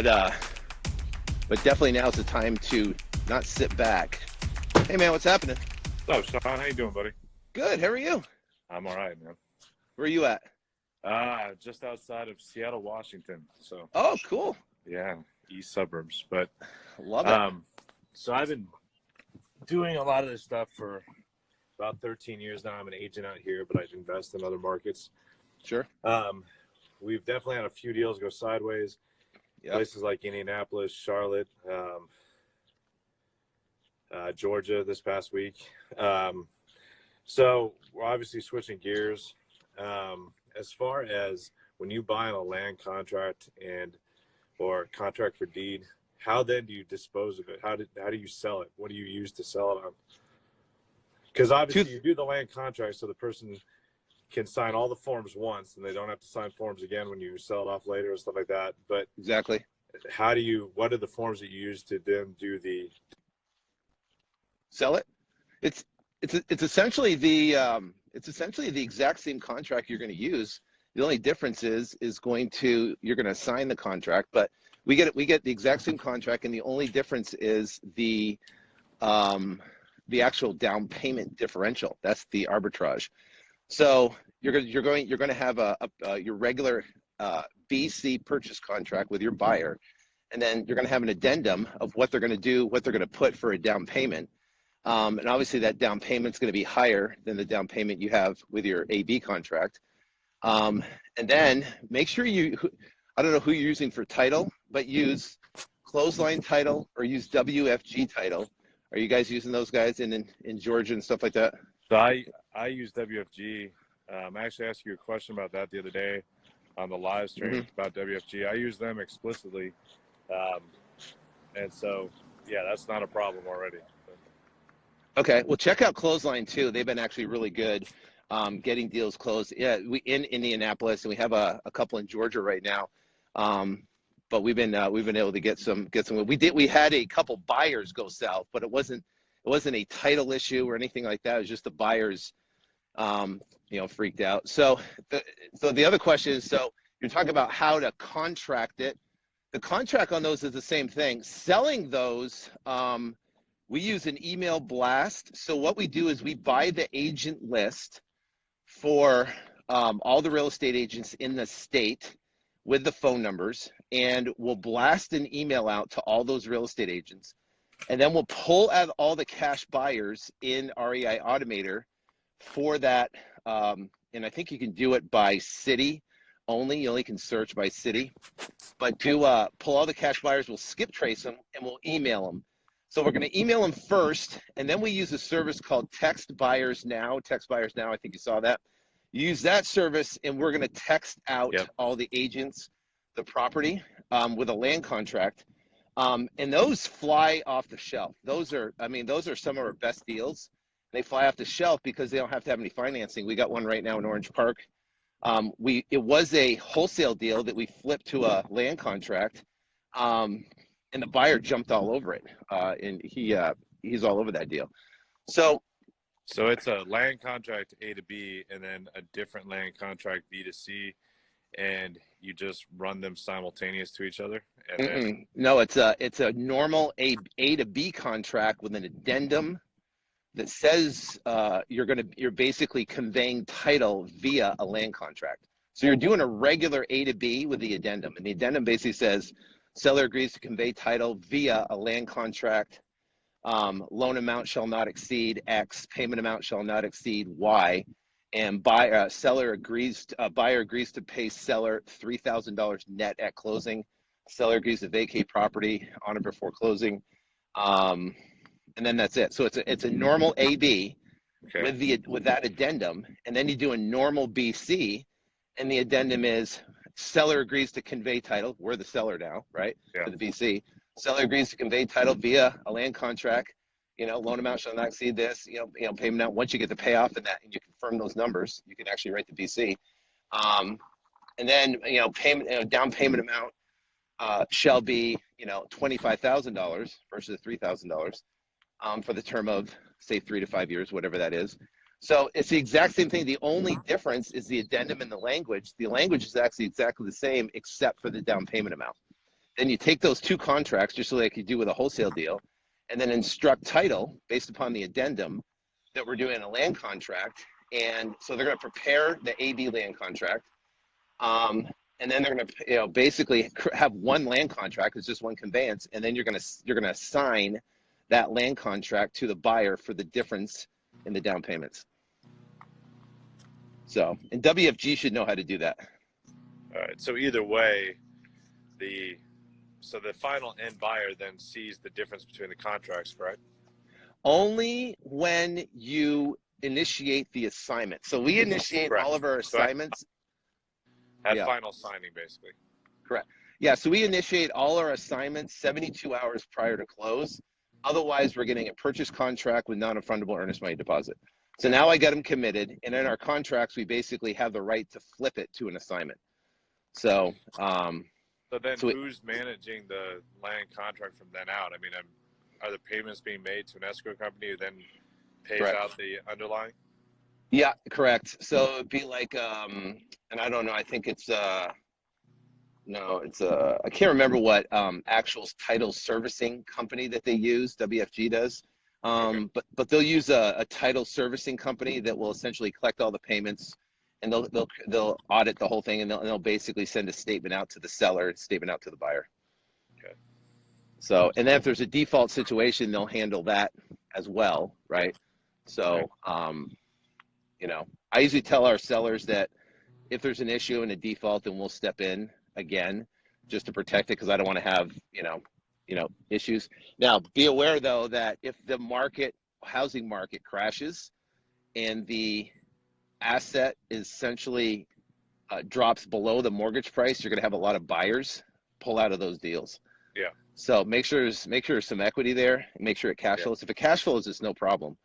but definitely now's the time to not sit back. Hey man, what's happening? Oh, Sean, how you doing, buddy? Good. How are you? I'm all right, man. Where are you at? Just outside of Seattle, Washington. So, Oh, cool. yeah, east suburbs. But, Love it. so I've been doing a lot of this stuff for about 13 years now. I'm an agent out here, but I invest in other markets. Sure. We've definitely had a few deals go sideways. Yep. Places like Indianapolis, Charlotte, Georgia this past week. So we're obviously switching gears. As far as when you buy on a land contract or contract for deed, how then do you dispose of it? How do you sell it? What do you use to sell it on? Because obviously you do the land contract so the person can sign all the forms once and they don't have to sign forms again when you sell it off later and stuff like that. But Exactly. what are the forms that you use to then do the Sell it. It's essentially the exact same contract you're going to use. The only difference is you're going to sign the contract, but we get the exact same contract, and the only difference is the actual down payment differential. That's the arbitrage. So you're going to have your regular BC purchase contract with your buyer, and then you're going to have an addendum of what they're going to do, what they're going to put for a down payment. And obviously that down payment is going to be higher than the down payment you have with your AB contract. And then make sure I don't know who you're using for title, but use Clothesline Title or use WFG Title. Are you guys using those guys in Georgia and stuff like that? So I use WFG. I actually asked you a question about that the other day on the live stream about WFG. I use them explicitly. And so, yeah, that's not a problem already. Okay, well, check out Clothesline too. They've been actually really good getting deals closed. Yeah, we in Indianapolis, and we have a couple in Georgia right now. But we've been able to get some. We had a couple buyers go south, but it wasn't a title issue or anything like that. It was just the buyers, freaked out. So the other question is, so you're talking about how to contract it. The contract on those is the same thing. Selling those, we use an email blast. So what we do is we buy the agent list for all the real estate agents in the state with the phone numbers, and we'll blast an email out to all those real estate agents. And then we'll pull out all the cash buyers in REI Automator for that. And I think you can do it by city only. You only can search by city. But to pull all the cash buyers, we'll skip trace them and we'll email them. So we're going to email them first, and then we use a service called Text Buyers Now. Text Buyers Now, I think you saw that. You use that service, and we're going to text out all the agents the property with a land contract. And those fly off the shelf. Those are some of our best deals. They fly off the shelf because they don't have to have any financing. We got one right now in Orange Park. It was a wholesale deal that we flipped to a land contract. And the buyer jumped all over it, and he's all over that deal. So it's a land contract A to B, and then a different land contract B to C, and you just run them simultaneous to each other. No, it's a normal A to B contract with an addendum that says you're basically conveying title via a land contract. So you're doing a regular A to B with the addendum, and the addendum basically says, seller agrees to convey title via a land contract. Loan amount shall not exceed X. Payment amount shall not exceed Y. And buyer agrees to pay seller $3,000 net at closing. Seller agrees to vacate property on or before closing. And then that's it. So it's a normal AB with that addendum, and then you do a normal BC, and the addendum is, seller agrees to convey title. We're the seller now, right? Yeah. For the BC. Seller agrees to convey title via a land contract. Loan amount shall not exceed this. Payment amount. Once you get the payoff and that, and you confirm those numbers, you can actually write the BC. And then payment, down payment amount shall be $25,000 versus $3,000 for the term of say 3 to 5 years, whatever that is. So it's the exact same thing. The only difference is the addendum in the language. The language is actually exactly the same except for the down payment amount. then you take those two contracts, just like you do with a wholesale deal, and then instruct title based upon the addendum that we're doing a land contract. And so they're going to prepare the AB land contract. And then they're going to, basically have one land contract. It's just one conveyance. And then you're going to assign that land contract to the buyer for the difference in the down payments. So, and WFG should know how to do that. All right. So either way, the final end buyer then sees the difference between the contracts, correct? Only when you initiate the assignment. So we initiate Correct. all of our assignments. At Yeah. final signing, basically. Correct. Yeah. So we initiate all our assignments 72 hours prior to close. Otherwise, we're getting a purchase contract with non-refundable earnest money deposit. So now I get them committed, and in our contracts, we basically have the right to flip it to an assignment. So, So then who's managing the land contract from then out? I mean, are the payments being made to an escrow company who then pays Correct. out the underlying? Yeah, correct. So it'd be like, and I don't know, I think it's, no, it's I can't remember what actual title servicing company that they use. WFG does, Okay. but they'll use a title servicing company that will essentially collect all the payments, and they'll audit the whole thing, and they'll basically send a statement out to the seller, a statement out to the buyer. Okay. So, and then if there's a default situation, they'll handle that as well, right? So, I usually tell our sellers that if there's an issue and a default, then we'll step in again just to protect it, because I don't want to have issues. Now, be aware though that if the housing market crashes and the asset essentially drops below the mortgage price, you're going to have a lot of buyers pull out of those deals. Yeah. So make sure there's some equity there, and make sure it cash flows. If it cash flows, it's no problem.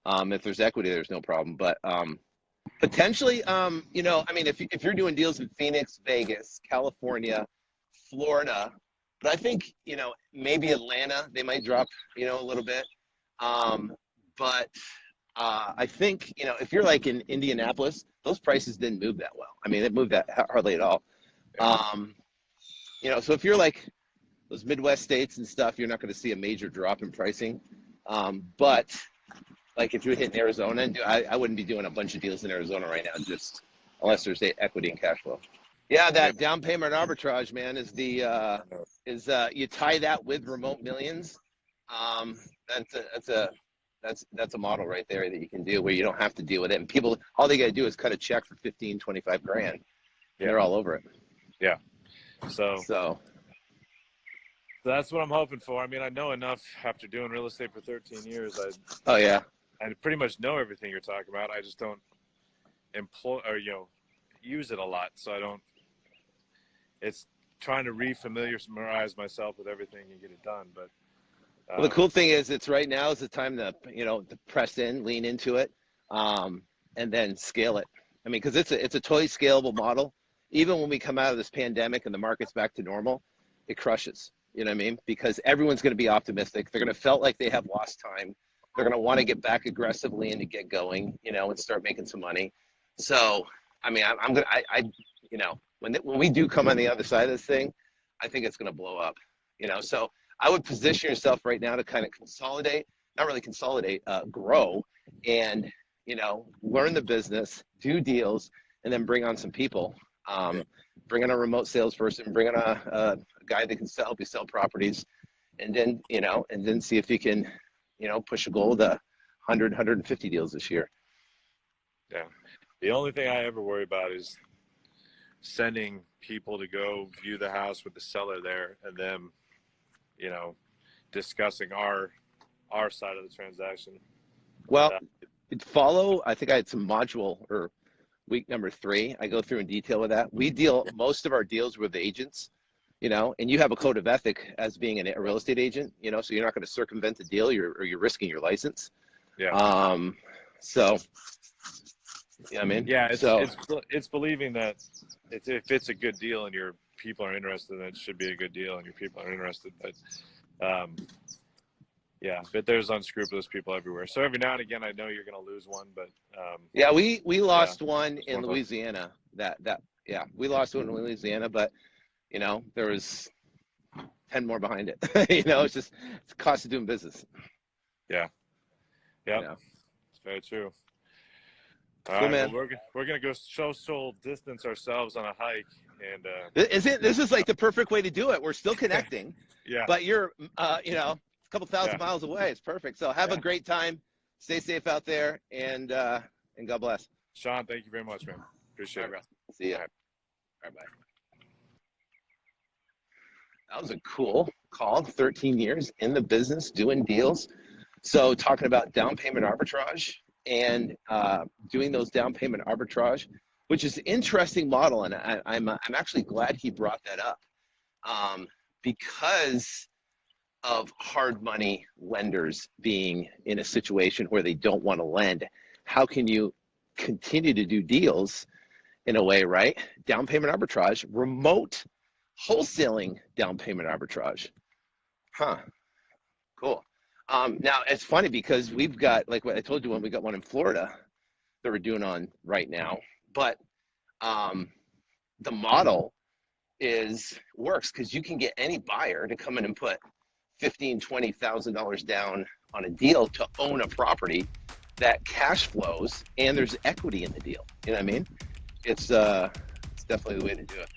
If there's equity, there's no problem. But potentially, if you're doing deals in Phoenix, Vegas, California, Florida, but I think, maybe Atlanta, they might drop, a little bit. But I think, if you're like in Indianapolis, those prices didn't move that well. I mean, it moved that hardly at all. So if you're like those Midwest states and stuff, you're not going to see a major drop in pricing. But like if you're hitting Arizona, I wouldn't be doing a bunch of deals in Arizona right now, just unless there's equity and cash flow. Yeah, that down payment arbitrage, man, is you tie that with remote millions. That's a model right there that you can do where you don't have to deal with it, and people, all they got to do is cut a check for 15, 25 grand, and they're all over it. Yeah. So that's what I'm hoping for. I mean, I know enough after doing real estate for 13 years. I pretty much know everything you're talking about. I just don't employ or use it a lot. So it's trying to refamiliarize myself with everything and get it done. But well, the cool thing is right now is the time to to press in, lean into it, and then scale it. I mean, because it's a totally scalable model. Even when we come out of this pandemic and the market's back to normal, it crushes. You know what I mean? Because everyone's going to be optimistic. They're going to felt like they have lost time. They're going to want to get back aggressively and to get going, and start making some money. So, I mean, when we do come on the other side of this thing, I think it's going to blow up, So I would position yourself right now to kind of grow and, learn the business, do deals, and then bring on some people. Bring on a remote salesperson, bring on a guy that can help you sell properties, and then see if you can, push a goal of the 100, 150 deals this year. Yeah. The only thing I ever worry about is sending people to go view the house with the seller there and them, discussing our side of the transaction. Well, I think I had some module or week number 3. I go through in detail with that. We deal most of our deals with agents, and you have a code of ethic as being a real estate agent, so you're not going to circumvent the deal, you're risking your license. Yeah. So, I mean, yeah, it's believing that if it's a good deal and your people are interested, then it should be a good deal and your people are interested. But, but there's unscrupulous people everywhere. So every now and again, I know you're going to lose one, but we lost one in Louisiana. We lost one in Louisiana, but there was 10 more behind it. It's just, it's the cost of doing business. Yeah. Yep. Yeah. It's very true. All Cool, right, man. well, we're gonna go social distance ourselves on a hike, and This is like the perfect way to do it. We're still connecting, yeah, but you're, a couple thousand Yeah. miles away. It's perfect. So have a Yeah. great time. Stay safe out there, and God bless. Sean, thank you very much, man. Appreciate All it. right, bro. See ya. All right. All right, bye. That was a cool call. 13 years in the business doing deals. So talking about down payment arbitrage and doing those down payment arbitrage, which is an interesting model, and I'm actually glad he brought that up because of hard money lenders being in a situation where they don't want to lend. How can you continue to do deals in a way, right? Down payment arbitrage, remote wholesaling down payment arbitrage. Huh. Cool. Now it's funny because we've got, like what I told you, when we got one in Florida that we're doing on right now, but the model works because you can get any buyer to come in and put $15,000-$20,000 down on a deal to own a property that cash flows, and there's equity in the deal. You know what I mean? It's definitely the way to do it.